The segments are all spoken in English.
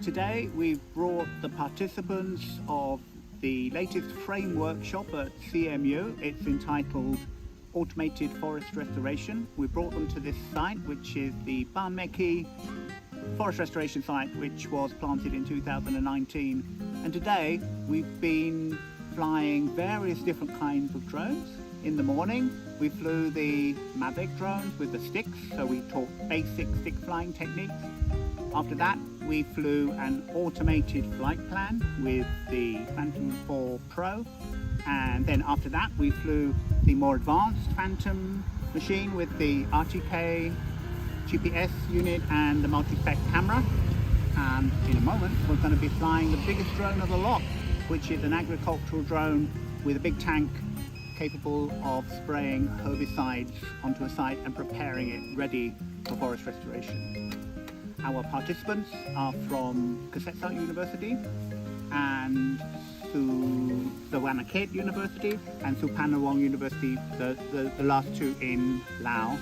today we've brought the participants of the latest frame workshop at CMU. It's entitled Automated Forest Restoration. We brought them to this site, which is the Barmeki forest restoration site, which was planted in 2019. And today we've been flying various different kinds of drones. In the morning we flew the Mavic drones with the sticks, so we taught basic stick flying techniques. After that we flew an automated flight plan with the Phantom 4 Pro, and then after that we flew the more advanced Phantom machine with the RTK GPS unit and the multi-spec camera. And in a moment we're going to be flying the biggest drone of the lot, which is an agricultural drone with a big tank capable of spraying herbicides onto a site and preparing it ready for forest restoration. Our participants are from Kasetsart University and Savanakhet University and Supanawong University, the last two in Laos.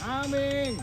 Amin.